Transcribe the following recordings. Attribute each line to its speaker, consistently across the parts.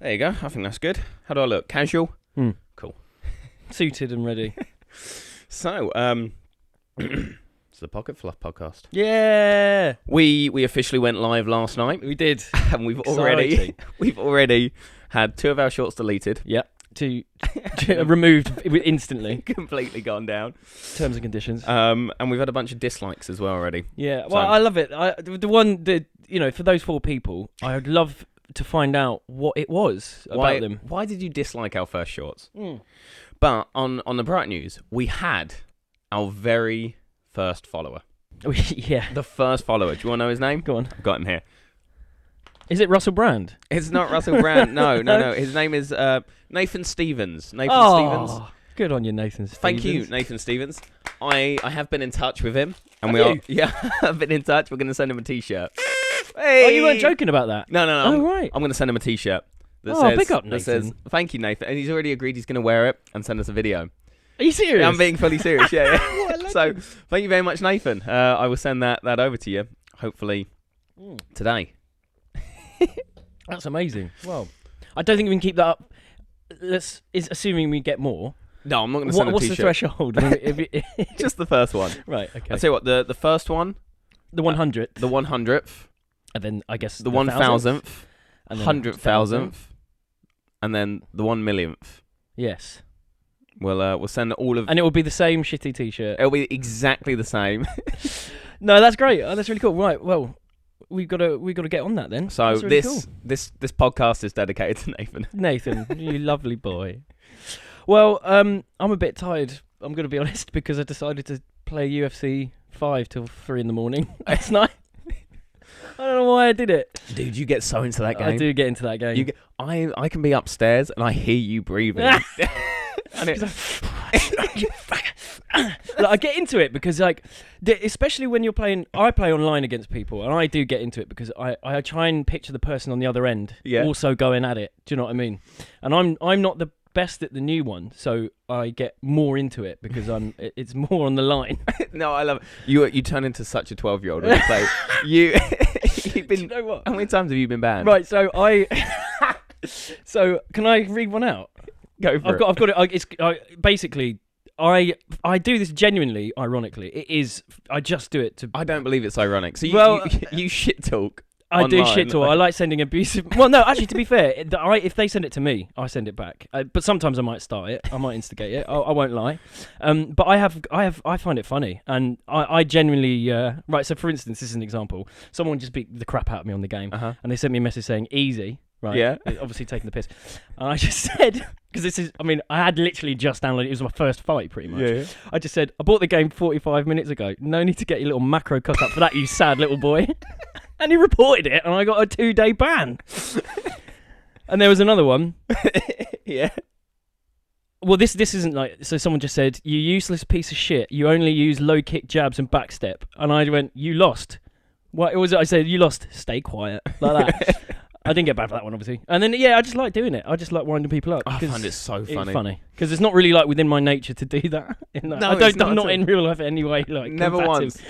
Speaker 1: There you go. I think that's good. How do I look? Casual? Cool.
Speaker 2: Suited and ready.
Speaker 1: So, it's the Pocket Fluff Podcast.
Speaker 2: Yeah!
Speaker 1: We officially went live last night.
Speaker 2: We did.
Speaker 1: And we've already had 2 of our shorts deleted.
Speaker 2: Yep. Removed instantly.
Speaker 1: Completely gone down.
Speaker 2: Terms and conditions.
Speaker 1: And we've had a bunch of dislikes as well already.
Speaker 2: Yeah. Well, I love it. For those 4 people, I would love to find out what it was about them.
Speaker 1: Why did you dislike our first shorts? But on the bright news, we had our very first follower.
Speaker 2: Yeah.
Speaker 1: The first follower. Do you want to know his name?
Speaker 2: Go on.
Speaker 1: I've got him here.
Speaker 2: Is it Russell Brand?
Speaker 1: It's not Russell Brand. No. His name is Nathan Stevens. Stevens.
Speaker 2: Good on you, Nathan Stevens.
Speaker 1: Thank you, Nathan Stevens. I have been in touch with him. And I've been in touch. We're going to send him a t-shirt. Hey!
Speaker 2: Oh, you weren't joking about that?
Speaker 1: No.
Speaker 2: Oh, right.
Speaker 1: I'm going to send him a t-shirt.
Speaker 2: Big up, Nathan.
Speaker 1: That says, thank you, Nathan. And he's already agreed he's going to wear it and send us a video.
Speaker 2: Are you serious?
Speaker 1: I'm being fully serious, yeah. So, thank you very much, Nathan. I will send that over to you, hopefully, today.
Speaker 2: That's amazing. Well, I don't think we can keep that up. Assuming we get more.
Speaker 1: No, I'm not going to send a
Speaker 2: What's
Speaker 1: t-shirt.
Speaker 2: the threshold?
Speaker 1: Just the first one.
Speaker 2: Right, okay.
Speaker 1: I'll tell you what, the first one.
Speaker 2: The 100th.
Speaker 1: The 100th.
Speaker 2: And then, I guess,
Speaker 1: the 1,000th. 100,000th. And then the 1,000,000th.
Speaker 2: Yes.
Speaker 1: We'll send all of...
Speaker 2: And it will be the same shitty t-shirt.
Speaker 1: It'll be exactly the same.
Speaker 2: No, that's great. Oh, that's really cool. Right, well, we got to get on that then.
Speaker 1: So
Speaker 2: really cool.
Speaker 1: this podcast is dedicated to Nathan.
Speaker 2: Nathan, you lovely boy. Well, I'm a bit tired, I'm going to be honest, because I decided to play UFC 5 till 3 in the morning last night. I don't know why I did it.
Speaker 1: Dude, you get so into that game.
Speaker 2: I do get into that game.
Speaker 1: I can be upstairs and I hear you breathing.
Speaker 2: And I get into it because, especially when you're playing, I play online against people, and I do get into it because I try and picture the person on the other end also going at it. Do you know what I mean? And I'm not the best at the new one, so I get more into it because it's more on the line.
Speaker 1: No, I love it. You turn into such a 12-year-old when you play. You've been.
Speaker 2: Do you know what?
Speaker 1: How many times have you been banned?
Speaker 2: Right, so so can I read one out?
Speaker 1: Go for it.
Speaker 2: I've got it. Basically, I do this genuinely, ironically. It is. I just do it to.
Speaker 1: I don't believe it's ironic. So you shit talk.
Speaker 2: I
Speaker 1: online.
Speaker 2: Do shit talk. I like sending abusive. Well, no, actually, to be fair, if they send it to me, I send it back. But sometimes I might start it. I might instigate it. I won't lie. But I find it funny, and I genuinely. Right. So, for instance, this is an example. Someone just beat the crap out of me on the game, and they sent me a message saying "easy." Right.
Speaker 1: Yeah.
Speaker 2: Obviously taking the piss. And I just said, because this is, I had literally just downloaded it. It was my first fight, pretty much.
Speaker 1: Yeah.
Speaker 2: I just said, I bought the game 45 minutes ago. No need to get your little macro cock up for that, you sad little boy. And he reported it, and I got a 2-day ban. And there was another one.
Speaker 1: Yeah.
Speaker 2: Well, this isn't like, so someone just said, you useless piece of shit. You only use low kick, jabs, and backstep. And I went, you lost. What was it? I said, you lost. Stay quiet. Like that. I didn't get bad for that one, obviously. And then, I just like doing it. I just like winding people up.
Speaker 1: I find it so funny.
Speaker 2: It's funny. Because it's not really like within my nature to do that. I'm not in real life anyway. Like,
Speaker 1: never
Speaker 2: combative.
Speaker 1: once.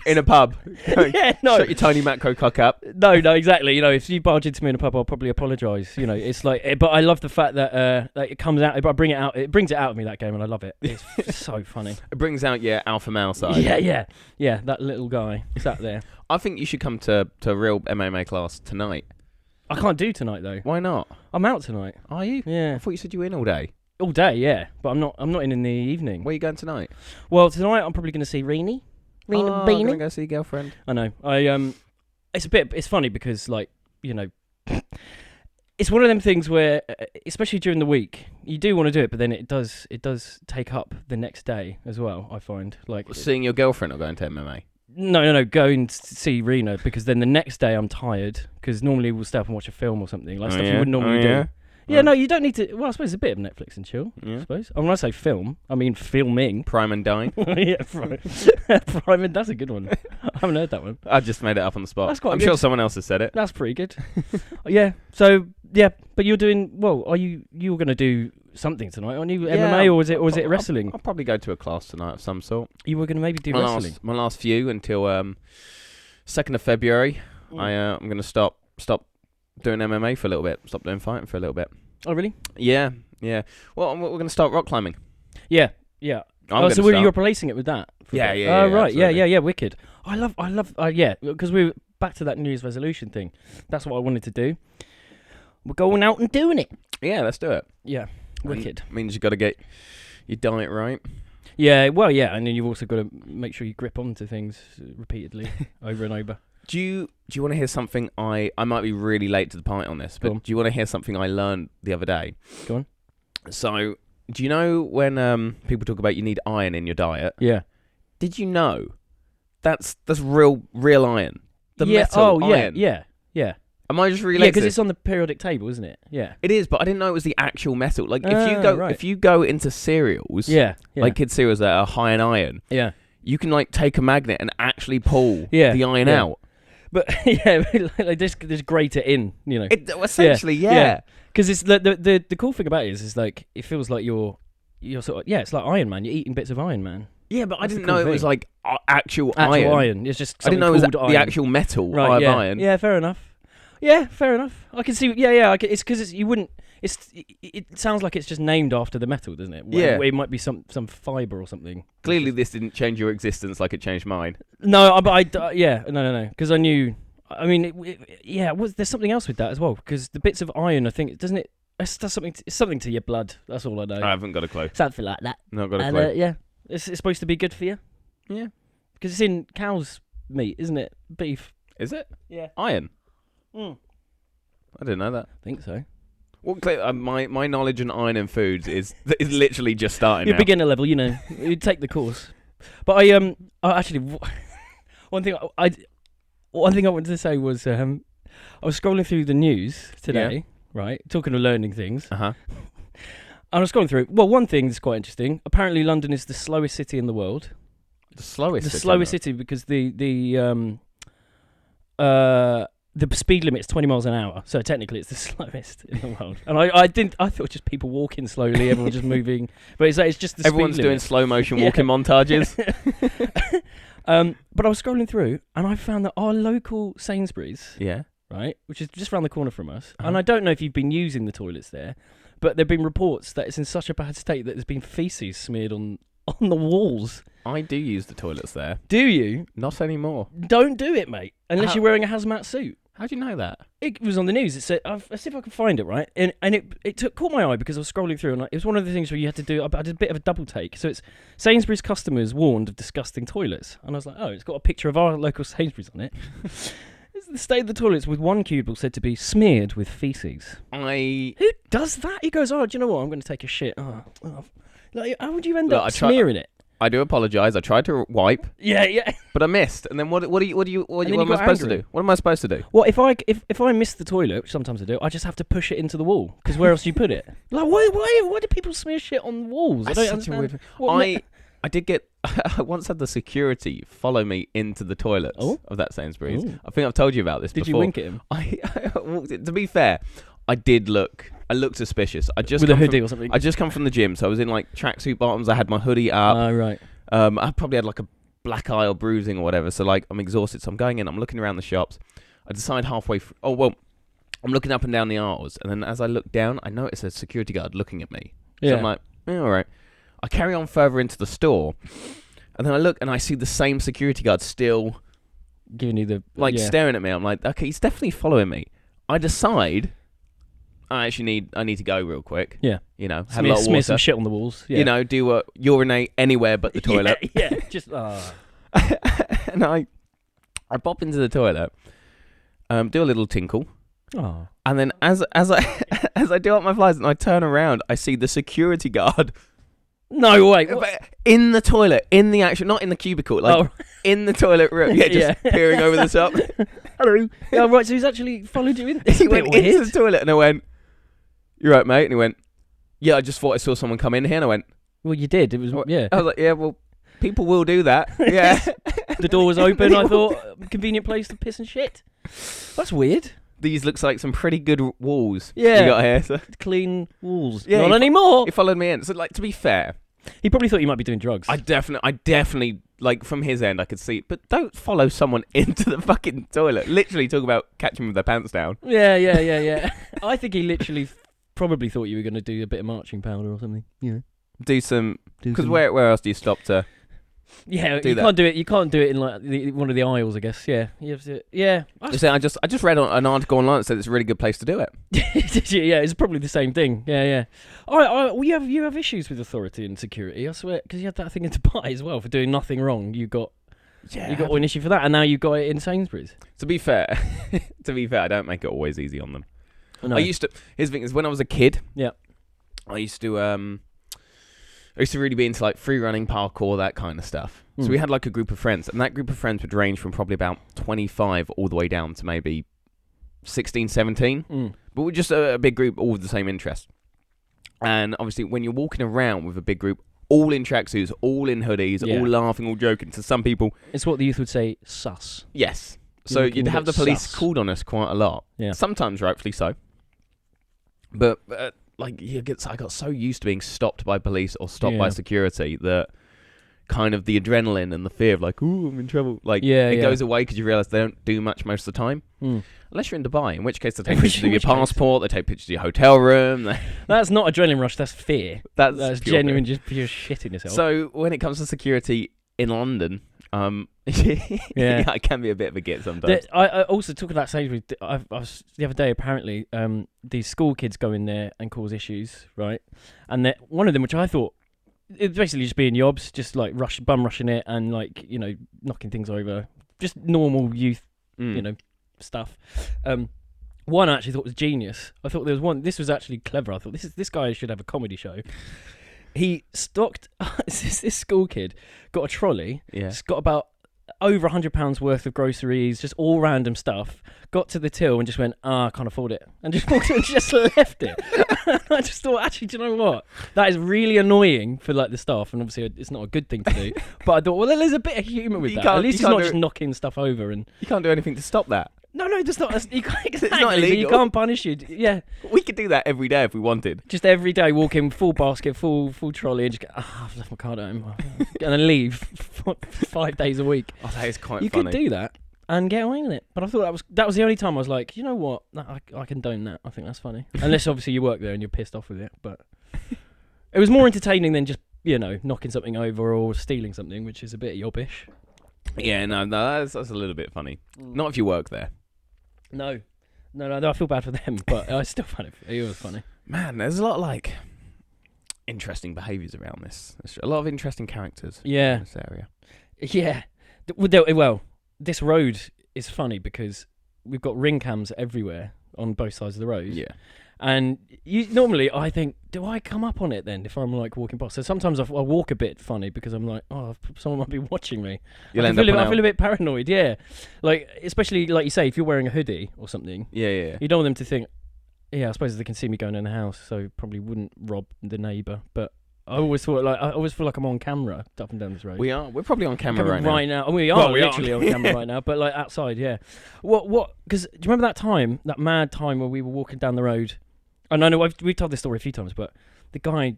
Speaker 1: In a pub.
Speaker 2: Yeah, no.
Speaker 1: Shut your tiny macro cock up.
Speaker 2: No, exactly. If you barge into me in a pub, I'll probably apologise. It's like, but I love the fact that it comes out. I bring it out. It brings it out of me, that game, and I love it. It's so funny.
Speaker 1: It brings out your alpha male side.
Speaker 2: Yeah. That little guy sat there.
Speaker 1: I think you should come to a real MMA class tonight.
Speaker 2: I can't do tonight though.
Speaker 1: Why not?
Speaker 2: I'm out tonight.
Speaker 1: Are you?
Speaker 2: Yeah.
Speaker 1: I thought you said you were in all day.
Speaker 2: All day, yeah. But I'm not in the evening.
Speaker 1: Where are you going tonight?
Speaker 2: Well, tonight I'm probably going to see Reenie.
Speaker 1: I'm going to go see your girlfriend.
Speaker 2: I know. It's funny because it's one of them things where, especially during the week, you do want to do it, but then it does take up the next day as well. I find
Speaker 1: seeing your girlfriend or going to MMA.
Speaker 2: No. Go and see Rena because then the next day I'm tired because normally we'll stay up and watch a film or something stuff you wouldn't normally do. Yeah, no, you don't need to. Well, I suppose it's a bit of Netflix and chill. Yeah. I suppose. When I say film, I mean filming.
Speaker 1: Prime and Dine.
Speaker 2: Yeah, Prime and that's a good one. I haven't heard that one.
Speaker 1: I just made it up on the spot.
Speaker 2: That's quite
Speaker 1: I'm
Speaker 2: good.
Speaker 1: Sure someone else has said it.
Speaker 2: That's pretty good. Yeah. So but you're doing well. Are you going to do something tonight? Aren't you MMA or was it wrestling?
Speaker 1: I'll probably go to a class tonight of some sort.
Speaker 2: You were going to maybe do wrestling.
Speaker 1: My last few until 2nd of February. I'm going to stop doing MMA for a little bit. Stopped doing fighting for a little bit.
Speaker 2: Oh, really?
Speaker 1: Yeah. Well, we're going to start rock climbing.
Speaker 2: Yeah. So you're replacing it with that?
Speaker 1: Yeah.
Speaker 2: Oh, right.
Speaker 1: Absolutely.
Speaker 2: Yeah. Wicked. I love. Because we're back to that New Year's resolution thing. That's what I wanted to do. We're going out and doing it.
Speaker 1: Yeah, let's do it.
Speaker 2: Yeah. Wicked.
Speaker 1: Means you got to get your diet right.
Speaker 2: Yeah. Well, yeah, and then you've also got to make sure you grip onto things repeatedly over and over.
Speaker 1: Do you want to hear something? I might be really late to the party on this, but do you want to hear something I learned the other day?
Speaker 2: Go on.
Speaker 1: So, do you know when people talk about you need iron in your diet?
Speaker 2: Yeah.
Speaker 1: Did you know that's real iron? The metal iron.
Speaker 2: Yeah.
Speaker 1: Am I just really
Speaker 2: late? Yeah, because it's on the periodic table, isn't it? Yeah.
Speaker 1: It is, but I didn't know it was the actual metal. Like if you go into cereals, like kids cereals that are high in iron, you can like take a magnet and actually pull the iron out.
Speaker 2: But like just grate it in, you know.
Speaker 1: Essentially, yeah.
Speaker 2: Because it's the cool thing about it is like it feels like you're sort of it's like Iron Man. You're eating bits of Iron Man.
Speaker 1: Yeah, but I didn't know it was like actual iron.
Speaker 2: It's just
Speaker 1: I didn't know it was the
Speaker 2: iron.
Speaker 1: actual metal of iron.
Speaker 2: Yeah, fair enough. Yeah, fair enough. I can see. Yeah. It's because you wouldn't. It sounds like it's just named after the metal, doesn't it?
Speaker 1: Yeah.
Speaker 2: It might be some fiber or something.
Speaker 1: Clearly, this didn't change your existence like it changed mine.
Speaker 2: No, but no. Because I knew. I mean, there's something else with that as well. Because the bits of iron, I think, doesn't it? It's something to your blood. That's all I know.
Speaker 1: I haven't got a clue.
Speaker 2: Something like that.
Speaker 1: Not got a clue.
Speaker 2: Yeah, it's supposed to be good for you.
Speaker 1: Yeah,
Speaker 2: because it's in cow's meat, isn't it? Beef.
Speaker 1: Is it?
Speaker 2: Yeah.
Speaker 1: Iron.
Speaker 2: I
Speaker 1: didn't know that.
Speaker 2: think so.
Speaker 1: Well, my knowledge on iron and foods is literally just starting.
Speaker 2: You're
Speaker 1: now.
Speaker 2: beginner level, you know. You take the course. But I actually one thing I wanted to say was I was scrolling through the news today, right? Talking of learning things.
Speaker 1: Uh-huh.
Speaker 2: And I was scrolling through. Well, one thing that's quite interesting. Apparently, London is the slowest city in the world.
Speaker 1: The slowest
Speaker 2: city because the speed limit's 20 miles an hour, so technically it's the slowest in the world. And I thought just people walking slowly, everyone just moving, but it's just the
Speaker 1: everyone's
Speaker 2: speed
Speaker 1: doing
Speaker 2: limit.
Speaker 1: slow motion walking montages.
Speaker 2: But I was scrolling through and I found that our local Sainsbury's, right, which is just around the corner from us, and I don't know if you've been using the toilets there, but there've been reports that it's in such a bad state that there's been feces smeared on the walls.
Speaker 1: I do use the toilets there.
Speaker 2: Do you?
Speaker 1: Not anymore.
Speaker 2: Don't do it, mate, unless you're wearing a hazmat suit.
Speaker 1: How do you know that?
Speaker 2: It was on the news. It said, let's see if I can find it, right? And it caught my eye because I was scrolling through, and it was one of the things where you had to do. I did a bit of a double take. So it's Sainsbury's customers warned of disgusting toilets, and I was like, oh, it's got a picture of our local Sainsbury's on it. It's the state of the toilets with one cubicle said to be smeared with feces. Who does that? He goes, oh, do you know what? I'm going to take a shit. Like, how would you end up smearing it?
Speaker 1: I do apologise. I tried to wipe.
Speaker 2: Yeah.
Speaker 1: But I missed. And then what am I supposed to do? What am I supposed to do?
Speaker 2: Well, if I miss the toilet, which sometimes I do, I just have to push it into the wall. Because where else do you put it? Like, why do people smear shit on walls?
Speaker 1: That's
Speaker 2: I don't understand.
Speaker 1: I did get. I once had the security follow me into the toilets of that Sainsbury's. I think I've told you about this before.
Speaker 2: Did you wink at him?
Speaker 1: I walked in. To be fair, I did look. I looked suspicious.
Speaker 2: With a hoodie or something.
Speaker 1: I just come from the gym, so I was in like tracksuit bottoms. I had my hoodie up.
Speaker 2: Oh, right.
Speaker 1: I probably had like a black eye or bruising or whatever. So like I'm exhausted. So I'm going in. I'm looking around the shops. I decide halfway through. Oh well, I'm looking up and down the aisles, and then as I look down, I notice a security guard looking at me. So I'm like, all right. I carry on further into the store, and then I look and I see the same security guard still
Speaker 2: giving you the
Speaker 1: staring at me. I'm like, okay, he's definitely following me. I decide I need to go real quick.
Speaker 2: Yeah,
Speaker 1: you know, have a lot of water,
Speaker 2: some shit on the walls. Yeah.
Speaker 1: You know, do urinate anywhere but the toilet.
Speaker 2: Yeah, just
Speaker 1: and I pop into the toilet, do a little tinkle.
Speaker 2: Oh.
Speaker 1: And then as I do up my flies and I turn around, I see the security guard.
Speaker 2: No way.
Speaker 1: In the toilet, in the actual, not in the cubicle, like in the toilet room. Yeah, just peering over the top.
Speaker 2: Hello. Yeah, right, so he's actually followed you in.
Speaker 1: He went into the toilet and I went, "You right, mate?" And he went, "Yeah, I just thought I saw someone come in here." And I went,
Speaker 2: "Well, you did. It was, yeah."
Speaker 1: I was like, "Yeah, well, people will do that." Yeah.
Speaker 2: The door was open. I thought, convenient place to piss and shit. That's weird.
Speaker 1: These looks like some pretty good walls.
Speaker 2: Yeah.
Speaker 1: You got here. So.
Speaker 2: Clean walls.
Speaker 1: Yeah,
Speaker 2: Not anymore.
Speaker 1: He followed me in. So, like, to be fair,
Speaker 2: he probably thought you might be doing drugs.
Speaker 1: I definitely like from his end, I could see. But don't follow someone into the fucking toilet. Literally talk about catching them with their pants down.
Speaker 2: Yeah. I think he literally probably thought you were going to do a bit of marching powder or something. Yeah.
Speaker 1: Do some. Because where else do you stop to?
Speaker 2: Yeah,
Speaker 1: do
Speaker 2: you
Speaker 1: that?
Speaker 2: can't do it. You can't do it in like one of the aisles, I guess. Yeah, you have to. Yeah.
Speaker 1: So I just read an article online that said it's a really good place to do it.
Speaker 2: Yeah, it's probably the same thing. Yeah. Well, you have issues with authority and security, I swear, because you had that thing in Dubai as well for doing nothing wrong. You got an issue for that, and now you got it in Sainsbury's.
Speaker 1: To be fair, I don't make it always easy on them.
Speaker 2: No.
Speaker 1: I used to. Here's the thing: is when I was a kid.
Speaker 2: Yeah.
Speaker 1: I used to really be into like free running, parkour, that kind of stuff. So we had like a group of friends, and that group of friends would range from probably about 25 all the way down to maybe 16, 17. But we're just a big group, all with the same interest. And obviously, when you're walking around with a big group, all in tracksuits, all in hoodies, all laughing, all joking, to some people,
Speaker 2: it's what the youth would say, sus.
Speaker 1: Yes. So you'd have the police called on us quite a lot. Yeah. Sometimes rightfully so. But like I got so used to being stopped by police or stopped by security that kind of the adrenaline and the fear of like, ooh, I'm in trouble. Like it goes away because you realise they don't do much most of the time. Unless you're in Dubai, in which case they take pictures of your passport, they take pictures of your hotel room.
Speaker 2: That's not adrenaline rush, that's fear. That's genuine,
Speaker 1: fear.
Speaker 2: just pure shitting yourself.
Speaker 1: So when it comes to security in London, it can be a bit of a git sometimes.
Speaker 2: I also talking about Sainsbury's. I was the other day. Apparently, these school kids go in there and cause issues, right? And one of them, which I thought, it's basically just being yobs, just like bum rushing it and like knocking things over, just normal youth, stuff. One I actually thought was genius. I thought there was one. This was actually clever. I thought this guy should have a comedy show. He stocked this school kid got a trolley. Yeah. It's got about over £100 worth of groceries, just all random stuff. Got to the till and just went, I can't afford it, and just walked and just left it. I just thought, actually, do you know what? That is really annoying for like the staff, and obviously it's not a good thing to do. But I thought, well, there's a bit of humour with that. At least he's not just knocking stuff over, and
Speaker 1: you can't do anything to stop that.
Speaker 2: No, that's not. You can't, exactly,
Speaker 1: it's not illegal.
Speaker 2: You can't punish you. Yeah,
Speaker 1: we could do that every day if we wanted.
Speaker 2: Just every day, walk in full basket, full trolley, and just go, I've left my card at home, and then leave 5 days a week.
Speaker 1: Oh, that is quite funny.
Speaker 2: You could do that and get away with it. But I thought that was the only time I was like, you know what? I condone that. I think that's funny. Unless obviously you work there and you're pissed off with it. But it was more entertaining than just knocking something over or stealing something, which is a bit yobbish.
Speaker 1: Yeah, no, that's a little bit funny. Not if you work there.
Speaker 2: No, I feel bad for them, but I still find it was funny.
Speaker 1: Man, there's a lot of like interesting behaviours around this. There's a lot of interesting characters in this area. Yeah.
Speaker 2: Well, this road is funny because we've got ring cams everywhere on both sides of the road. Yeah. And normally I think, do I come up on it then if I'm like walking past? So sometimes I walk a bit funny because I'm like, someone might be watching me. I feel a bit paranoid, yeah. Like, especially like you say, if you're wearing a hoodie or something. Yeah. You don't want them to think, I suppose they can see me going in the house, so probably wouldn't rob the neighbour. But I always feel like I'm on camera up and down this road.
Speaker 1: We're probably on camera right now.
Speaker 2: We are literally on camera right now, but like outside, yeah. What? Because do you remember that mad time where we were walking down the road? And I know we've told this story a few times, but the guy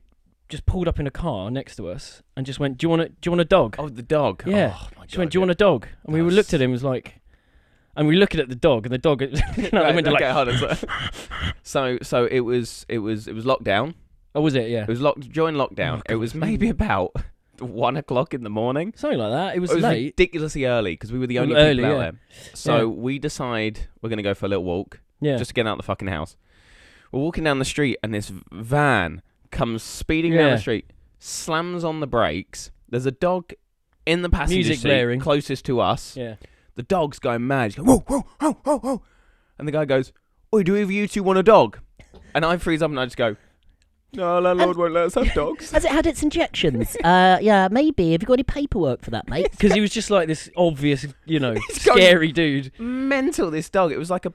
Speaker 2: just pulled up in a car next to us and just went, "Do you want a dog?"
Speaker 1: Oh, the dog.
Speaker 2: Yeah. Oh, my God, just went, "Do you want a dog?" And we looked at him, was like, and we looking at the dog, and the dog,
Speaker 1: hold on. So it was lockdown.
Speaker 2: Oh, was it? Yeah.
Speaker 1: It was during lockdown. It was maybe about 1 o'clock in the morning,
Speaker 2: something like that. It was late,
Speaker 1: ridiculously early because we were the only people out there. So we decide we're gonna go for a little walk, just to get out the fucking house. We're walking down the street and this van comes speeding down the street, slams on the brakes. There's a dog in the passenger seat blaring, closest to us. Yeah. The dog's going mad. He's going, whoa, whoa, whoa, whoa, whoa. And the guy goes, "Oi, do either of you two want a dog?" And I freeze up and I just go, "No, landlord won't let us have dogs."
Speaker 3: Has it had its injections? Yeah, maybe. Have you got any paperwork for that, mate?
Speaker 2: Because he was just like this obvious, scary dude.
Speaker 1: Mental, this dog. It was like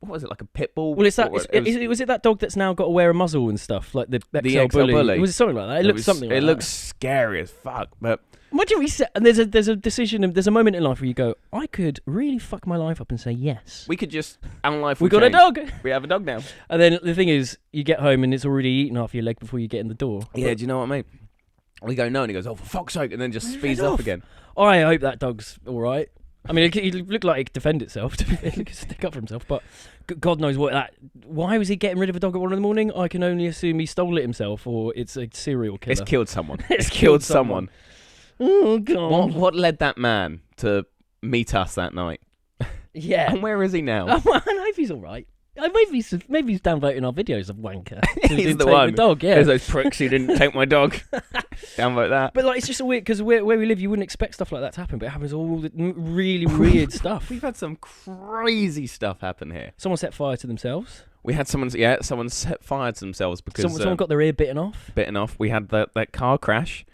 Speaker 1: what was it, like a pit bull?
Speaker 2: Well, was it that dog that's now got to wear a muzzle and stuff, like the XL Bully? Was it something like that? It looks something like that.
Speaker 1: It looks scary as fuck, but...
Speaker 2: Imagine we said, and there's a decision, there's a moment in life where you go, I could really fuck my life up and say yes.
Speaker 1: We could just, our life
Speaker 2: we got a dog.
Speaker 1: We have a dog now.
Speaker 2: And then the thing is, you get home and it's already eaten half your leg before you get in the door.
Speaker 1: Yeah, do you know what I mean? We go, no, and he goes, oh, for fuck's sake, and then just speeds up again.
Speaker 2: I hope that dog's all right. I mean, it looked like it could defend itself, it could stick up for himself, but God knows why was he getting rid of a dog at 1 a.m? I can only assume he stole it himself, or it's a serial killer.
Speaker 1: It's killed someone.
Speaker 2: It's
Speaker 1: killed someone.
Speaker 2: Oh, God.
Speaker 1: What led that man to meet us that night?
Speaker 2: Yeah.
Speaker 1: And where is he now?
Speaker 2: I hope he's all right. Maybe he's downvoting our videos of wanker.
Speaker 1: He's the one.
Speaker 2: The dog, yeah.
Speaker 1: There's those pricks who didn't take my dog. Downvote that.
Speaker 2: But like, it's just a weird, because where we live, you wouldn't expect stuff like that to happen, but it happens all the really weird stuff.
Speaker 1: We've had some crazy stuff happen here.
Speaker 2: Someone set fire to themselves.
Speaker 1: We had someone set fire to themselves because
Speaker 2: someone got their ear bitten off.
Speaker 1: We had that car crash.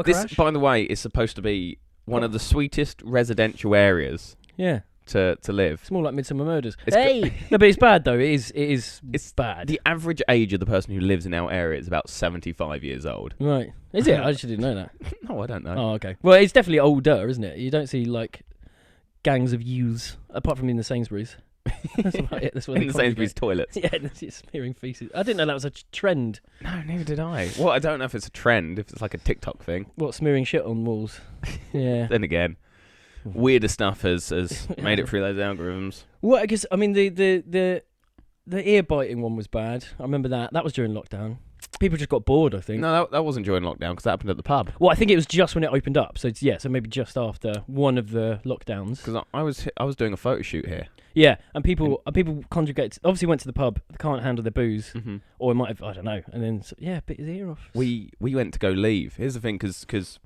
Speaker 1: This, by the way, is supposed to be one of the sweetest residential areas.
Speaker 2: Yeah.
Speaker 1: To live.
Speaker 2: It's more like Midsummer Murders.
Speaker 3: Hey!
Speaker 2: No, but it's bad though. It is bad.
Speaker 1: The average age of the person who lives in our area is about 75 years old.
Speaker 2: Right. Is it? I actually didn't know that.
Speaker 1: No, I don't know.
Speaker 2: Oh, okay. Well, it's definitely older, isn't it? You don't see like gangs of youths, apart from in the Sainsbury's. That's about it. That's where
Speaker 1: in the Sainsbury's toilets.
Speaker 2: Yeah, it's smearing feces. I didn't know that was a trend.
Speaker 1: No, neither did I. Well, I don't know if it's a trend, if it's like a TikTok thing.
Speaker 2: What, smearing shit on walls? Yeah.
Speaker 1: Then again, weirder stuff has made it through those algorithms.
Speaker 2: Well, because I mean the ear biting one was bad. I remember that. That was during lockdown. People just got bored, I think.
Speaker 1: No, that wasn't during lockdown because that happened at the pub.
Speaker 2: Well, I think it was just when it opened up. So so maybe just after one of the lockdowns.
Speaker 1: Because I was doing a photo shoot here.
Speaker 2: Yeah, and people conjugate. Obviously, went to the pub. They can't handle their booze, or it might have. I don't know. And then bit his ear off.
Speaker 1: We went to go leave. Here's the thing, because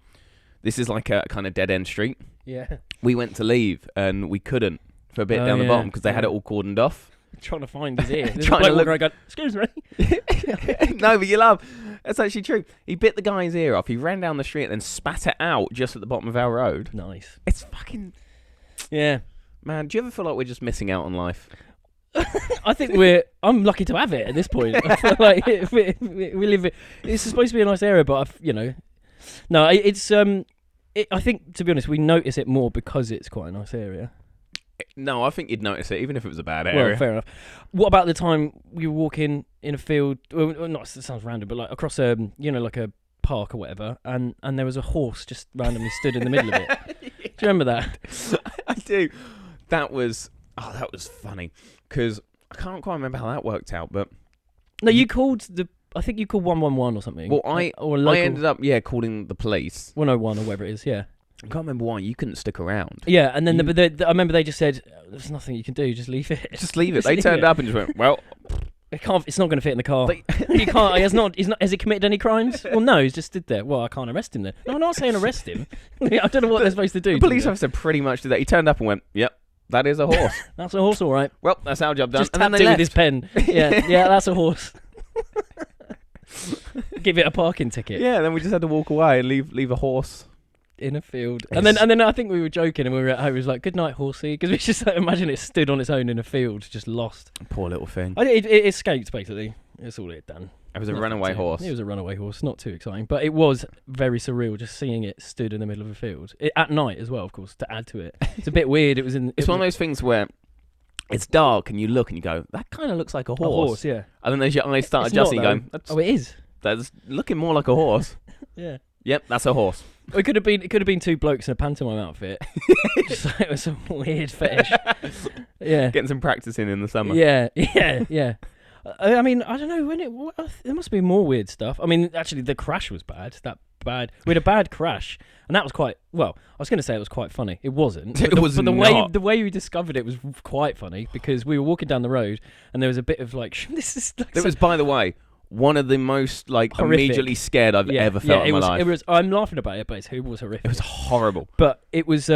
Speaker 1: this is like a kind of dead end street.
Speaker 2: Yeah. We
Speaker 1: went to leave and we couldn't for a bit down the bottom because they had it all cordoned off.
Speaker 2: Trying to find his ear.
Speaker 1: Trying to look.
Speaker 2: Going, excuse me.
Speaker 1: No, but you laugh. That's actually true. He bit the guy's ear off. He ran down the street and then spat it out just at the bottom of our road.
Speaker 2: Nice.
Speaker 1: It's fucking.
Speaker 2: Yeah.
Speaker 1: Man, do you ever feel like we're just missing out on life?
Speaker 2: I think I'm lucky to have it at this point. I feel like we live. It's supposed to be a nice area, but no, it's I think, to be honest, we notice it more because it's quite a nice area.
Speaker 1: No, I think you'd notice it even if it was a bad area.
Speaker 2: Well, fair enough. What about the time we were walking in a field? Well, not, it sounds random, but like across like a park or whatever, and there was a horse just randomly stood in the middle of it. Yeah. Do you remember that?
Speaker 1: I do. That was funny because I can't quite remember how that worked out, but
Speaker 2: no, I think you called 111 or something.
Speaker 1: Well, I ended up calling the police.
Speaker 2: 101 or whatever it is, yeah.
Speaker 1: I can't remember why. You couldn't stick around.
Speaker 2: Yeah, and then I remember they just said, "There's nothing you can do. Just leave it.
Speaker 1: Just leave it." They turned up and just went, "Well,
Speaker 2: it's not going to fit in the car. You can't. Has he committed any crimes? Well, no. He's just stood there. Well, I can't arrest him then. No, I'm not saying arrest him. I don't know what they're supposed to do.
Speaker 1: The police officer pretty much did that. He turned up and went, "Yep, that is a horse.
Speaker 2: That's a horse, all right.
Speaker 1: Well, that's our job done."
Speaker 2: Just tapped it with his pen. Yeah, that's a horse. Give it a parking ticket.
Speaker 1: Yeah, then we just had to walk away and leave a horse
Speaker 2: in a field. And then I think we were joking and we were at home. It was like, "Good night, horsey," because we just imagine it stood on its own in a field, just lost.
Speaker 1: Poor little thing.
Speaker 2: It escaped basically. That's all it had done.
Speaker 1: It was a runaway horse.
Speaker 2: It was a runaway horse. Not too exciting, but it was very surreal just seeing it stood in the middle of a field at night as well. Of course, to add to it, it's a bit weird. It's
Speaker 1: one of those things where it's dark and you look and you go, "That kind of looks like a horse."
Speaker 2: A horse, yeah.
Speaker 1: And then as your eyes start adjusting, you go,
Speaker 2: "Oh, it is.
Speaker 1: That's looking more like a horse."
Speaker 2: Yeah.
Speaker 1: Yep, that's a horse.
Speaker 2: It could have been two blokes in a pantomime outfit. Just like it was some weird fetish. Yeah.
Speaker 1: Getting some practice in the summer.
Speaker 2: Yeah. I mean, I don't know there must be more weird stuff. I mean, actually, the crash was bad. We had a bad crash, and that was quite. Well, I was going to say it was quite funny. It wasn't.
Speaker 1: It was not.
Speaker 2: But the way we discovered it was quite funny because we were walking down the road, and there was a bit of like this is. Like,
Speaker 1: it was, by the way, one of the most horrific. Immediately scared I've ever felt in my life.
Speaker 2: It was. I'm laughing about it, but it was horrific.
Speaker 1: It was horrible.
Speaker 2: But it was.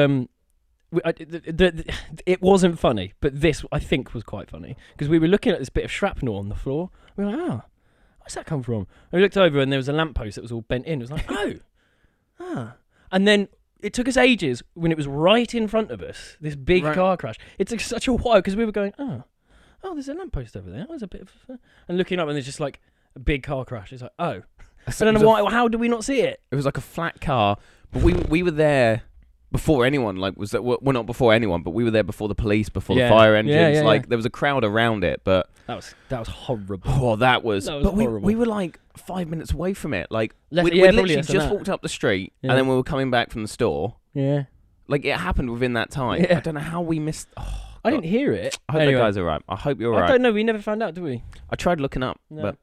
Speaker 2: It wasn't funny, but this I think was quite funny because we were looking at this bit of shrapnel on the floor. We were like, where's that come from? And we looked over and there was a lamppost that was all bent in. It was like, and then it took us ages when it was right in front of us. This big car crash. It took such a while because we were going, there's a lamppost over there. There's a bit of, and looking up and there's just like a big car crash. It's like, I don't know why. How did we not see it?
Speaker 1: It was like a flat car, but we were there before anyone, like, was that, well, not before anyone, but we were there before the police, before the
Speaker 2: Yeah.
Speaker 1: fire engines.
Speaker 2: Yeah,
Speaker 1: like,
Speaker 2: yeah.
Speaker 1: there was a crowd around it, but
Speaker 2: That was horrible.
Speaker 1: oh, that was but
Speaker 2: horrible.
Speaker 1: we were like 5 minutes away from it. Like, we
Speaker 2: Probably
Speaker 1: literally
Speaker 2: less than
Speaker 1: just
Speaker 2: that.
Speaker 1: walked up the street,
Speaker 2: Yeah.
Speaker 1: and then we were coming back from the store.
Speaker 2: Yeah.
Speaker 1: Like, it happened within that time.
Speaker 2: Yeah.
Speaker 1: I don't know how we missed. Oh,
Speaker 2: I
Speaker 1: God.
Speaker 2: didn't hear it.
Speaker 1: I hope
Speaker 2: Anyway.
Speaker 1: that guy's alright. I hope you're
Speaker 2: I
Speaker 1: alright.
Speaker 2: don't know. We never found out, did we?
Speaker 1: I tried looking up,
Speaker 2: No.
Speaker 1: but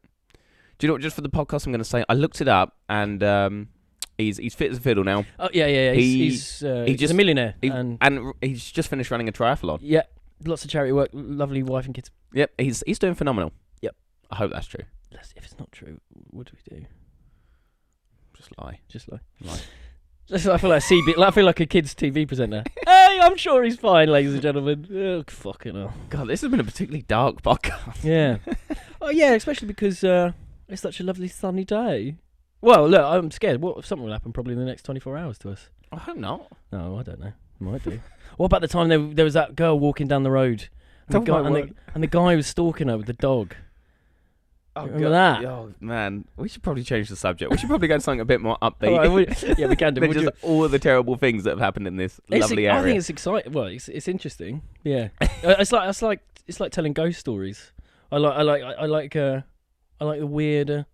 Speaker 1: do you know what? Just for the podcast, I'm going to say I looked it up, and he's fit as a fiddle now.
Speaker 2: Oh yeah. He's
Speaker 1: just-
Speaker 2: a millionaire,
Speaker 1: He-
Speaker 2: and
Speaker 1: and he's just finished running a triathlon.
Speaker 2: yeah, lots of charity work. Lovely wife and kids.
Speaker 1: Yep, he's doing phenomenal.
Speaker 2: Yep.
Speaker 1: I hope that's true.
Speaker 2: If it's not true, what do we do?
Speaker 1: Just lie.
Speaker 2: Just like.
Speaker 1: Lie.
Speaker 2: Just, I feel like I feel like a kids' TV presenter. Hey, I'm sure he's fine, ladies and gentlemen. Oh, fucking hell.
Speaker 1: God, this has been a particularly dark podcast.
Speaker 2: Yeah. Oh yeah, especially because it's such a lovely sunny day. Well, look, I'm scared. What something will happen probably in the next 24 hours to us.
Speaker 1: I hope not.
Speaker 2: No, I don't know. Might do. What about the time there was that girl walking down the road, and,
Speaker 1: Oh my
Speaker 2: and the guy was stalking her with the dog?
Speaker 1: Oh,
Speaker 2: Remember that?
Speaker 1: Oh, man. We should probably change the subject. We should probably go to something a bit more upbeat.
Speaker 2: All right, yeah, we can do.
Speaker 1: than
Speaker 2: We'll
Speaker 1: just
Speaker 2: do-
Speaker 1: all of the terrible things that have happened in this lovely area.
Speaker 2: I think it's exciting. Well, it's interesting. Yeah, it's like telling ghost stories. I like the weirder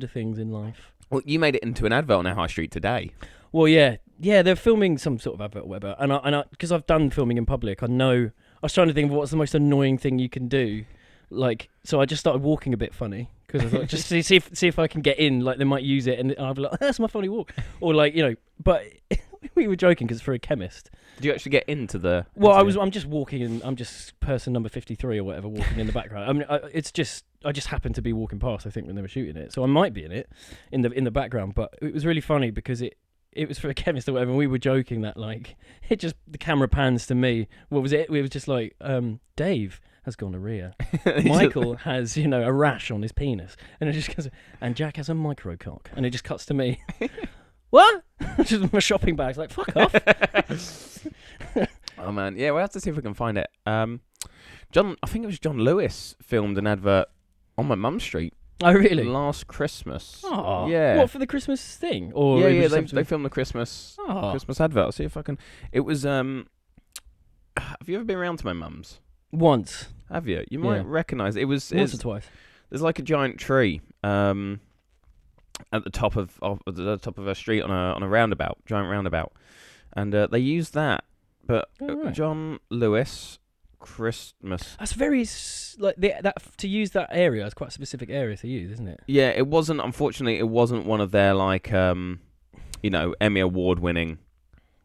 Speaker 2: things in life.
Speaker 1: Well, you made it into an advert on our high street today.
Speaker 2: Well, yeah, they're filming some sort of advert or whatever, and I because I've done filming in public, I know. I was trying to think of what's the most annoying thing you can do, like, so I just started walking a bit funny because I thought just to see if I can get in, like they might use it, and I'll be like, that's my funny walk, or like but we were joking because it's for a chemist.
Speaker 1: Did you actually get into the?
Speaker 2: Well,
Speaker 1: into the-
Speaker 2: I'm just walking, and I'm just person number 53 or whatever walking in the background. I mean, I just happened to be walking past, I think, when they were shooting it, so I might be in it, in the background. But it was really funny because it was for a chemist or whatever, and we were joking that like the camera pans to me. What was it? It was just like Dave has gonorrhea. Michael has a rash on his penis, and it just goes, and Jack has a microcock, and it just cuts to me. What? Just my shopping bag's like, fuck off.
Speaker 1: Oh man, yeah, we'll have to see if we can find it. I think it was John Lewis filmed an advert on my mum's street
Speaker 2: Oh really?
Speaker 1: last Christmas.
Speaker 2: Oh
Speaker 1: yeah.
Speaker 2: What, for the Christmas thing? Or
Speaker 1: Yeah,
Speaker 2: it was
Speaker 1: yeah,
Speaker 2: just
Speaker 1: they filmed the Christmas
Speaker 2: Oh.
Speaker 1: advert. I'll see if I can. It was have you ever been around to my mum's?
Speaker 2: Once.
Speaker 1: Have you? You might
Speaker 2: Yeah.
Speaker 1: recognise it.
Speaker 2: Once or twice.
Speaker 1: There's like a giant tree at the top of the top of a street on a roundabout, giant roundabout, and they used that. But
Speaker 2: Oh, right.
Speaker 1: John Lewis Christmas.
Speaker 2: That's very that to use that area. It's quite a specific area to use, isn't it?
Speaker 1: Yeah, it wasn't. Unfortunately, it wasn't one of their like Emmy award winning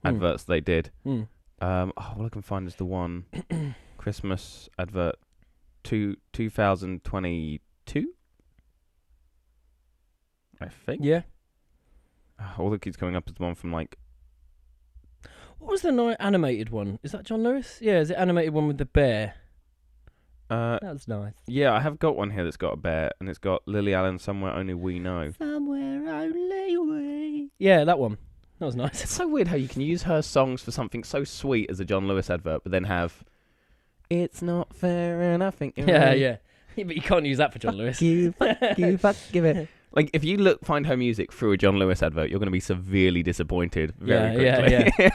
Speaker 1: adverts they did.
Speaker 2: Mm.
Speaker 1: All I can find is the one Christmas advert 2022. I think.
Speaker 2: Yeah.
Speaker 1: All that keeps coming up is the one from like.
Speaker 2: What was the animated one? Is that John Lewis? Yeah, is it animated one with the bear? That's nice.
Speaker 1: Yeah, I have got one here that's got a bear, and it's got Lily Allen, Somewhere Only We Know.
Speaker 2: Somewhere only we. Yeah, that one. That was nice.
Speaker 1: It's so weird how you can use her songs for something so sweet as a John Lewis advert, but then have It's Not Fair and I Think You're
Speaker 2: Yeah,
Speaker 1: Right.
Speaker 2: yeah. But you can't use that for John Lewis.
Speaker 1: Fuck give it. Like, if you find her music through a John Lewis advert, you're going to be severely disappointed very quickly.
Speaker 2: Yeah.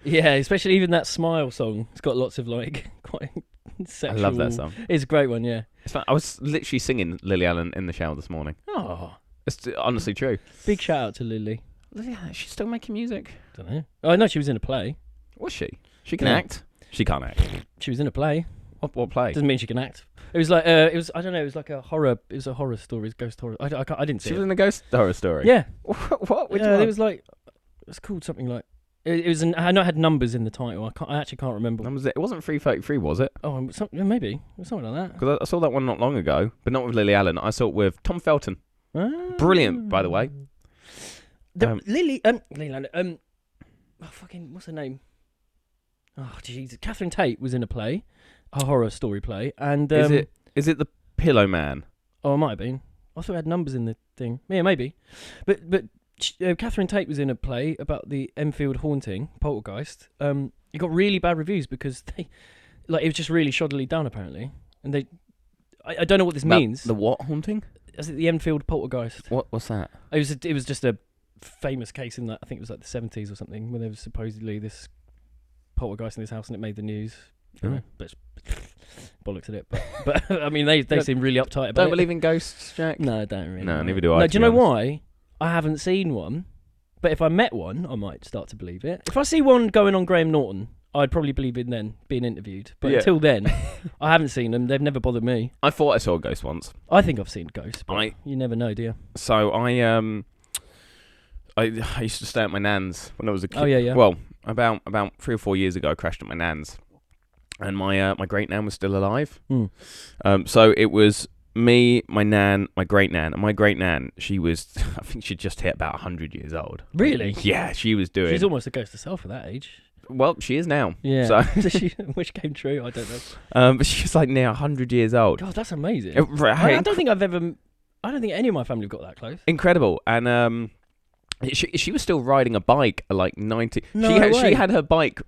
Speaker 2: Yeah, especially even that Smile song. It's got lots of like quite
Speaker 1: I
Speaker 2: sexual.
Speaker 1: love that song.
Speaker 2: It's a great one, yeah.
Speaker 1: It's fun. I was literally singing Lily Allen in the shower this morning.
Speaker 2: Oh,
Speaker 1: It's honestly true.
Speaker 2: big shout out to Lily.
Speaker 1: Lily Allen, she's still making music.
Speaker 2: Don't know. Oh, I know she was in a play.
Speaker 1: Was she? She can
Speaker 2: Yeah.
Speaker 1: act. She can't act.
Speaker 2: She was in a play.
Speaker 1: What play?
Speaker 2: Doesn't mean she can act. It was like I don't know. It was like a horror. It was a horror story, ghost horror. I didn't see
Speaker 1: She was
Speaker 2: it.
Speaker 1: in the ghost horror story.
Speaker 2: Yeah.
Speaker 1: What? Which
Speaker 2: Yeah,
Speaker 1: one?
Speaker 2: it was like it was called something like. It was I know it had numbers in the title. I actually can't remember.
Speaker 1: When was it? It wasn't 333, was it?
Speaker 2: Oh, maybe it was something like that.
Speaker 1: Because I saw that one not long ago, but not with Lily Allen. I saw it with Tom Felton. Brilliant, by the way.
Speaker 2: Lily Allen. Oh, fucking, what's her name? Oh, jeez. Catherine Tate was in a play, a horror story play, and
Speaker 1: Is it the Pillow Man?
Speaker 2: Oh, it might have been. I thought it had numbers in the thing. Yeah, maybe. But Catherine Tate was in a play about the Enfield haunting, Poltergeist. It got really bad reviews because it was just really shoddily done apparently, and I don't know what this means.
Speaker 1: The what haunting?
Speaker 2: Is it the Enfield Poltergeist?
Speaker 1: What's that?
Speaker 2: It was just a famous case in that, I think it was like the 70s or something, where there was supposedly this poltergeist in this house and it made the news. But bollocks at it. But I mean, they seem really uptight about it.
Speaker 1: Don't believe in ghosts, Jack?
Speaker 2: No, I don't really.
Speaker 1: No, neither do I.
Speaker 2: No, do you know why? I haven't seen one, but if I met one, I might start to believe it. If I see one going on Graham Norton, I'd probably believe it then, being interviewed. But until then, I haven't seen them. They've never bothered me.
Speaker 1: I thought I saw a ghost once.
Speaker 2: I think I've seen ghosts, but you never know, do you?
Speaker 1: So I used to stay at my nan's when I was a kid.
Speaker 2: Oh, yeah.
Speaker 1: Well, about 3 or 4 years ago, I crashed at my nan's, and my great nan was still alive. So it was me, my nan, my great nan, and my great nan. She was, I think she'd just hit about 100 years old.
Speaker 2: Really?
Speaker 1: Yeah, she was doing.
Speaker 2: She's almost a ghost herself at that age.
Speaker 1: Well, she is now.
Speaker 2: Yeah.
Speaker 1: So
Speaker 2: which came true, I don't know.
Speaker 1: but she's like now 100 years old.
Speaker 2: God, that's amazing.
Speaker 1: Right.
Speaker 2: I don't think any of my family have got that close.
Speaker 1: Incredible. And she was still riding a bike at like 90.
Speaker 2: No
Speaker 1: she had her bike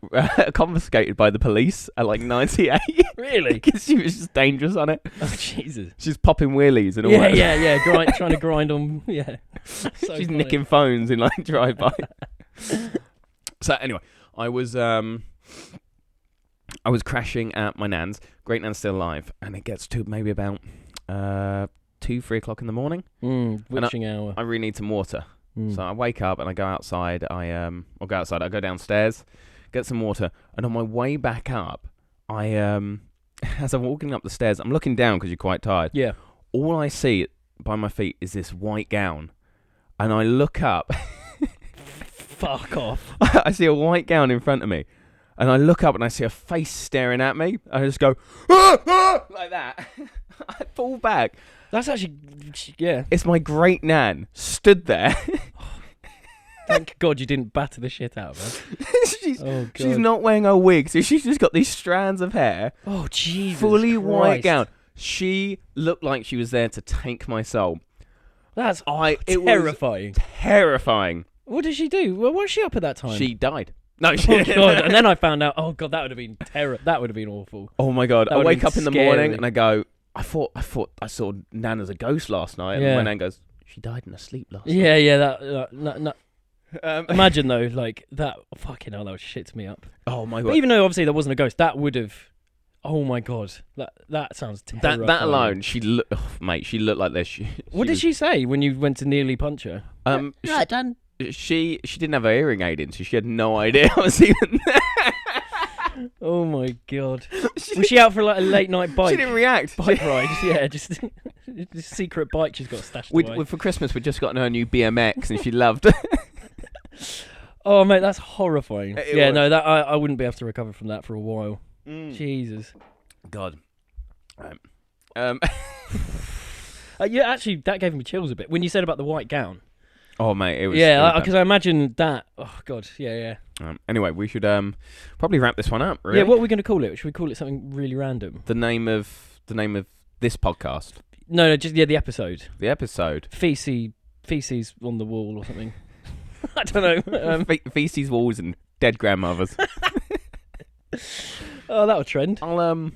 Speaker 1: confiscated by the police at like 98.
Speaker 2: Really?
Speaker 1: Because she was just dangerous on it.
Speaker 2: Oh, Jesus.
Speaker 1: She's popping wheelies and all
Speaker 2: Yeah,
Speaker 1: that.
Speaker 2: yeah. Trying to grind on. Yeah. So
Speaker 1: She's
Speaker 2: funny.
Speaker 1: nicking phones in like drive-by. So anyway, I was crashing at my nan's. Great nan's still alive, and it gets to maybe about 2-3 o'clock in the morning.
Speaker 2: Witching hour.
Speaker 1: I really need some water. So I wake up and I go outside. I go downstairs, get some water, and on my way back up, as I'm walking up the stairs, I'm looking down because you're quite tired.
Speaker 2: Yeah.
Speaker 1: All I see by my feet is this white gown, and I look up.
Speaker 2: Fuck off.
Speaker 1: I see a white gown in front of me, and I look up and I see a face staring at me. I just go like that. I fall back.
Speaker 2: That's actually, yeah.
Speaker 1: It's my great nan stood there.
Speaker 2: Thank God you didn't batter the shit out of her.
Speaker 1: She's not wearing a wig, so she's just got these strands of hair.
Speaker 2: Oh, Jesus
Speaker 1: fully
Speaker 2: Christ.
Speaker 1: white gown. She looked like she was there to take my soul.
Speaker 2: That's
Speaker 1: It
Speaker 2: terrifying.
Speaker 1: was terrifying.
Speaker 2: What did she do? Well, what was she up at that time?
Speaker 1: She died. No, she
Speaker 2: Oh, God. And then I found out, oh, God, that would have been That would have been awful.
Speaker 1: Oh, my God.
Speaker 2: That
Speaker 1: I
Speaker 2: would have
Speaker 1: wake
Speaker 2: been
Speaker 1: up in the
Speaker 2: scary.
Speaker 1: morning and I go, I thought I saw Nan as a ghost last night. And
Speaker 2: Yeah.
Speaker 1: my nan goes, she died in her sleep last night.
Speaker 2: Yeah, that. Imagine, though, like, that. Fucking hell, that would shit me up.
Speaker 1: Oh, my God.
Speaker 2: But even though, obviously, there wasn't a ghost, that would have... Oh, my God. That sounds terrifying.
Speaker 1: That alone, she looked like this.
Speaker 2: What did she say when you went to nearly punch her?
Speaker 3: Right, done.
Speaker 1: She didn't have her hearing aid in, so she had no idea I was even there.
Speaker 2: Oh my God! Was she out for like a late night bike?
Speaker 1: She didn't react.
Speaker 2: Bike ride, yeah, just this secret bike she's got stashed away.
Speaker 1: For Christmas, we'd just gotten her new BMX, and she loved it.
Speaker 2: Oh mate, that's horrifying.
Speaker 1: It
Speaker 2: yeah,
Speaker 1: was.
Speaker 2: no, that I wouldn't be able to recover from that for a while. Jesus.
Speaker 1: God.
Speaker 2: Yeah, actually, that gave me chills a bit when you said about the white gown.
Speaker 1: Oh mate, it was.
Speaker 2: Yeah, because I imagine that. Oh God, yeah.
Speaker 1: Anyway, we should probably wrap this one up. Really.
Speaker 2: Yeah, what are we going to call it? Should we call it something really random?
Speaker 1: The name of this podcast.
Speaker 2: No, just the episode.
Speaker 1: The episode.
Speaker 2: Feces on the wall or something. I don't know.
Speaker 1: Feces, walls, and dead grandmothers.
Speaker 2: Oh, that'll trend.
Speaker 1: I don't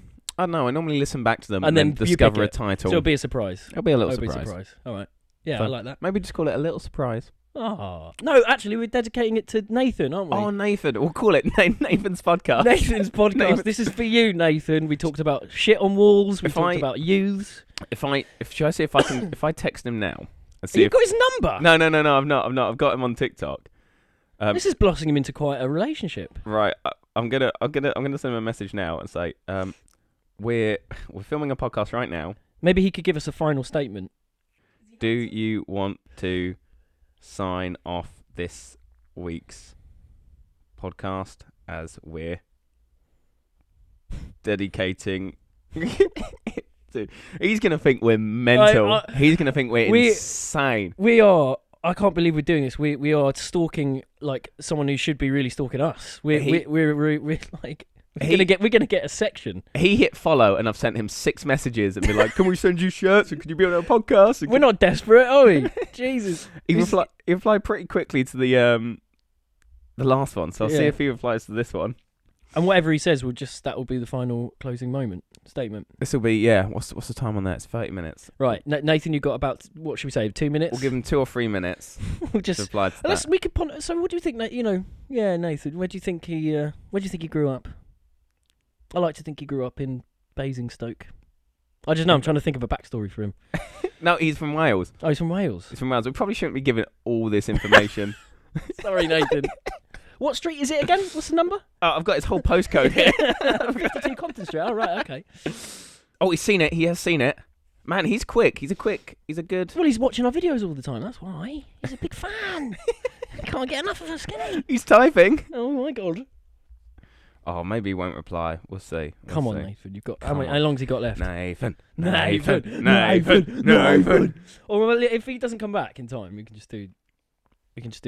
Speaker 1: know. I normally listen back to them
Speaker 2: And
Speaker 1: and
Speaker 2: then
Speaker 1: then
Speaker 2: you
Speaker 1: discover
Speaker 2: pick
Speaker 1: a
Speaker 2: it.
Speaker 1: title.
Speaker 2: So it'll be a surprise.
Speaker 1: It'll be a little
Speaker 2: It'll be a
Speaker 1: surprise.
Speaker 2: surprise. All right. Yeah,
Speaker 1: So-
Speaker 2: I like that.
Speaker 1: Maybe just call it a little surprise.
Speaker 2: Oh no! Actually, we're dedicating it to Nathan, aren't we?
Speaker 1: Oh, Nathan. We'll call it Nathan's podcast.
Speaker 2: Nathan's podcast.
Speaker 1: Nathan.
Speaker 2: This is for you, Nathan. We talked about shit on walls. We
Speaker 1: If
Speaker 2: talked
Speaker 1: I-
Speaker 2: about youths.
Speaker 1: Should I see if I can if I text him now and see
Speaker 2: You've
Speaker 1: if
Speaker 2: got his number.
Speaker 1: No, I've not. I've got him on TikTok.
Speaker 2: This is blossoming him into quite a relationship.
Speaker 1: Right, I'm gonna send him a message now and say, we're filming a podcast right now.
Speaker 2: Maybe he could give us a final statement.
Speaker 1: Do you want to sign off this week's podcast as we're dedicating? Dude, he's gonna think we're mental. He's gonna think we're insane.
Speaker 2: We are. I can't believe we're doing this. We are stalking like someone who should be really stalking us. We're like we're gonna get a section.
Speaker 1: He hit follow, and I've sent him 6 messages and been like, "Can we send you shirts? And can you be on our podcast?" And
Speaker 2: We're not desperate, are we? Jesus.
Speaker 1: He replied pretty quickly to the last one, so I'll see if he replies to this one.
Speaker 2: And whatever he says that will be the final closing statement.
Speaker 1: This will be What's the time on that? It's 30 minutes.
Speaker 2: Right, Nathan, you got about what should we say? 2 minutes.
Speaker 1: We'll give him 2 or 3 minutes.
Speaker 2: We'll just
Speaker 1: to reply to
Speaker 2: unless
Speaker 1: that.
Speaker 2: we could. So, what do you think? Nathan, where do you think he grew up? I like to think he grew up in Basingstoke. I just know. I'm trying to think of a backstory for him.
Speaker 1: No, he's from Wales.
Speaker 2: Oh, he's from Wales.
Speaker 1: He's from Wales. We probably shouldn't be giving all this information.
Speaker 2: Sorry, Nathan. What street is it again? What's the number?
Speaker 1: Oh, I've got his whole postcode here.
Speaker 2: 52 Compton Street. Oh, right, okay.
Speaker 1: Oh, he's seen it. He has seen it. Man, he's quick. He's a good...
Speaker 2: Well, he's watching our videos all the time. That's why. He's a big fan. Can't get enough of us, can he?
Speaker 1: He's typing.
Speaker 2: Oh, my God.
Speaker 1: Oh, maybe he won't reply. We'll see.
Speaker 2: Come on, Nathan. You've got... How long's he got left?
Speaker 1: Nathan.
Speaker 2: Or if he doesn't come back in time, we can just do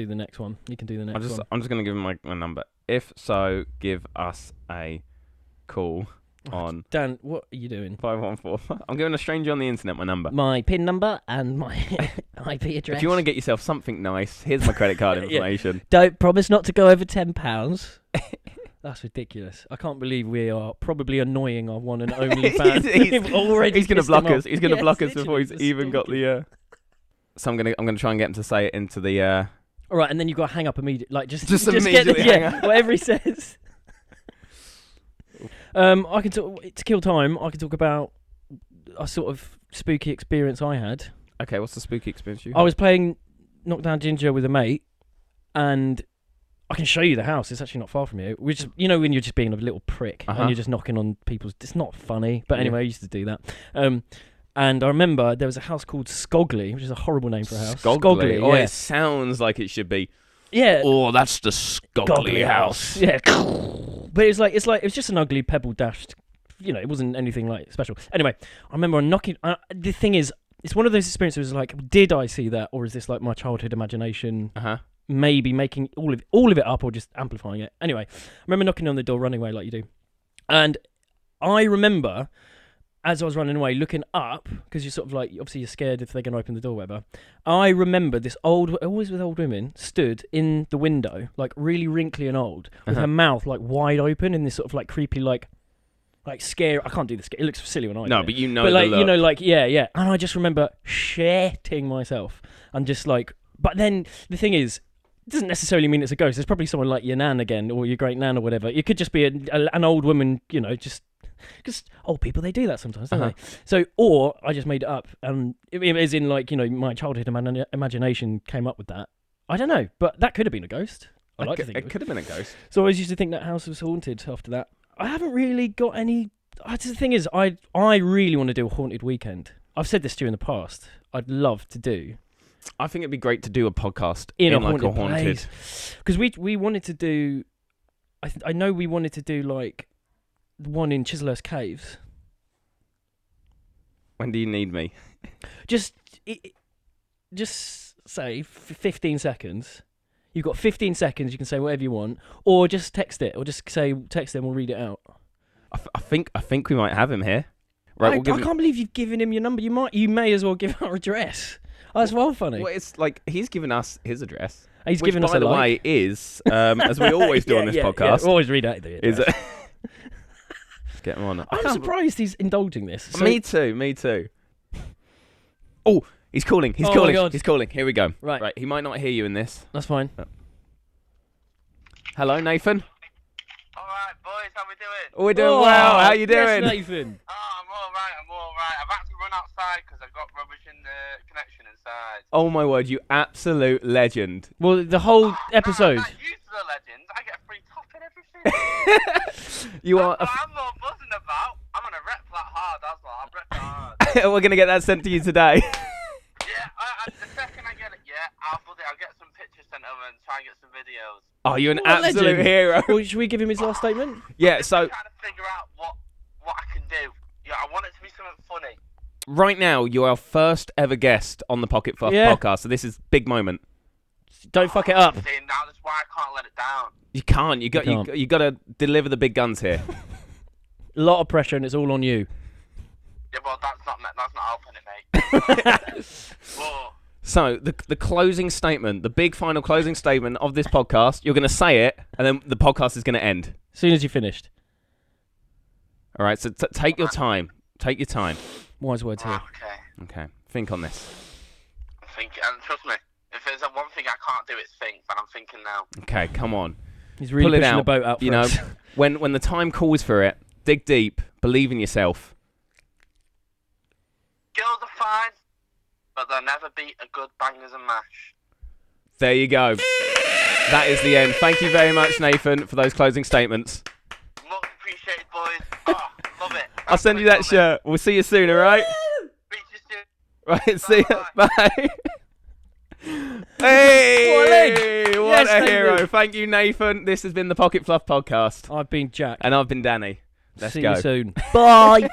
Speaker 2: the next one. You can do the next one.
Speaker 1: I'm just going to give him my number. If so, give us a call on...
Speaker 2: Dan, what are you doing?
Speaker 1: 514. I'm giving a stranger on the internet my number.
Speaker 3: My PIN number and my IP address.
Speaker 1: If you want to get yourself something nice, here's my credit card information.
Speaker 3: Don't promise not to go over £10.
Speaker 2: That's ridiculous. I can't believe we are probably annoying our one and only fan.
Speaker 1: He's
Speaker 2: already
Speaker 1: going to
Speaker 2: pissed
Speaker 1: block
Speaker 2: him
Speaker 1: us.
Speaker 2: off.
Speaker 1: He's going to block us
Speaker 2: literally,
Speaker 1: before he's
Speaker 2: the
Speaker 1: even got
Speaker 2: stalking.
Speaker 1: the... So I'm gonna try and get him to say it into the...
Speaker 2: All right, and then you got to hang up immediately. Like just
Speaker 1: immediately hang up.
Speaker 2: whatever he says. I can talk to kill time. I can talk about a sort of spooky experience I had.
Speaker 1: Okay, what's the spooky experience you
Speaker 2: I was playing Knockdown Ginger with a mate, and I can show you the house. It's actually not far from here. Which when you're just being a little prick and you're just knocking on people's. It's not funny, but anyway, I used to do that. And I remember there was a house called Skogley, which is a horrible name for a house.
Speaker 1: Skogley. Oh,
Speaker 2: yeah.
Speaker 1: it sounds like it should be.
Speaker 2: Yeah.
Speaker 1: Oh, that's the Skogley house.
Speaker 2: Yeah. But it's just an ugly pebble dashed. It wasn't anything like special. Anyway, I remember knocking. The thing is, it's one of those experiences. Like, did I see that, or is this like my childhood imagination? Maybe making all of it up, or just amplifying it. Anyway, I remember knocking on the door, running away like you do, and I remember. As I was running away, looking up, because you're sort of like, obviously you're scared if they're going to open the door or whatever. I remember this always with old women, stood in the window, like really wrinkly and old, with her mouth like wide open in this sort of like creepy, like scare. I can't do this. It looks silly when I do
Speaker 1: No,
Speaker 2: it.
Speaker 1: but you know
Speaker 2: But
Speaker 1: the look.
Speaker 2: like, yeah. And I just remember shitting myself. And just like, but then the thing is, it doesn't necessarily mean it's a ghost. There's probably someone like your nan again, or your great nan or whatever. It could just be an old woman, just... Because old people, they do that sometimes, don't they? So, or I just made it up, and it is in like my childhood imagination came up with that. I don't know, but that could have been a ghost. I like to think
Speaker 1: it could have been a ghost.
Speaker 2: So I always used to think that house was haunted. After that, I haven't really got any. The thing is, I really want to do a haunted weekend. I've said this to you in the past. I'd love to do.
Speaker 1: I think it'd be great to do a podcast
Speaker 2: in
Speaker 1: like a haunted.
Speaker 2: Because we wanted to do. I know we wanted to do like. One in Chislehurst Caves.
Speaker 1: When do you need me?
Speaker 2: Just say 15 seconds. You've got 15 seconds. You can say whatever you want, or just text it, or just say text them. We'll read it out.
Speaker 1: I think we might have him here. Right,
Speaker 2: I can't believe you've given him your number. You may as well give our address. Oh, that's well funny.
Speaker 1: Well, it's like he's given us his address.
Speaker 2: He's
Speaker 1: which,
Speaker 2: given us
Speaker 1: by
Speaker 2: a
Speaker 1: the way, is as we always do on this podcast.
Speaker 2: Yeah, always read out the address.
Speaker 1: Is get him on.
Speaker 2: I'm surprised he's indulging this. So,
Speaker 1: me too. Oh, he's calling. He's
Speaker 2: Oh
Speaker 1: calling.
Speaker 2: my God.
Speaker 1: He's calling. Here we go.
Speaker 2: Right.
Speaker 1: He might not hear you in this.
Speaker 2: That's fine.
Speaker 1: Hello, Nathan.
Speaker 4: All right, boys, how we doing?
Speaker 1: We're doing well. How you doing?
Speaker 2: Yes, Nathan.
Speaker 4: I'm all right. I've had to run outside because I've got rubbish in the connection inside.
Speaker 1: Oh my word, you absolute legend.
Speaker 2: Well, the whole episode.
Speaker 4: I'm not used to the legends. I get a free top and everything.
Speaker 1: You are.
Speaker 4: I'm more buzzing about. I'm gonna rep that hard, that's all. I'll rep that hard.
Speaker 1: We're gonna get that sent to you today.
Speaker 4: Yeah, the second I get it, I'll get some pictures sent over and try and get some videos.
Speaker 1: Oh, you're an
Speaker 2: What a
Speaker 1: absolute
Speaker 2: legend.
Speaker 1: hero.
Speaker 2: Well, should we give him his last statement?
Speaker 1: Yeah. So
Speaker 4: I'm trying to figure out what I can do. Yeah, I want it to be something funny.
Speaker 1: right now, you're our first ever guest on the Pocket Fluff podcast. So this is big moment.
Speaker 2: Don't fuck it up.
Speaker 4: See, now that's why I can't let it down.
Speaker 1: You can't. You got to deliver the big guns here.
Speaker 2: A lot of pressure, and it's all on you.
Speaker 4: Yeah, well, that's not helping it, mate. Whoa.
Speaker 1: So the closing statement, the big final closing statement of this podcast, you're going to say it, and then the podcast is going to end.
Speaker 2: As soon as you finished.
Speaker 1: All right, so take your time. Take your time.
Speaker 2: Wise words here.
Speaker 1: Okay, think on this.
Speaker 4: And trust me, if there's one thing I can't do, it's think. But I'm thinking now.
Speaker 1: Okay, come on.
Speaker 2: He's really
Speaker 1: Pull it
Speaker 2: pushing
Speaker 1: out.
Speaker 2: the boat out for
Speaker 1: You know,
Speaker 2: us.
Speaker 1: when the time calls for it, dig deep, believe in yourself.
Speaker 4: Girls are fine, but they'll never beat a good bangers and mash.
Speaker 1: There you go. That is the end. Thank you very much, Nathan, for those closing statements.
Speaker 4: Much appreciated, boys. Oh, love it.
Speaker 1: I'll send you that shirt. We'll see you soon, all right?
Speaker 4: Speak to you soon.
Speaker 1: Right, see you.
Speaker 4: Bye.
Speaker 1: Bye. Hey!
Speaker 2: What a leg.
Speaker 1: What
Speaker 2: Yes,
Speaker 1: a
Speaker 2: thank
Speaker 1: hero.
Speaker 2: you.
Speaker 1: Thank you, Nathan. This has been the Pocket Fluff Podcast.
Speaker 2: I've been Jack.
Speaker 1: And I've been Danny. Let's
Speaker 2: See
Speaker 1: go.
Speaker 2: you soon.
Speaker 3: Bye.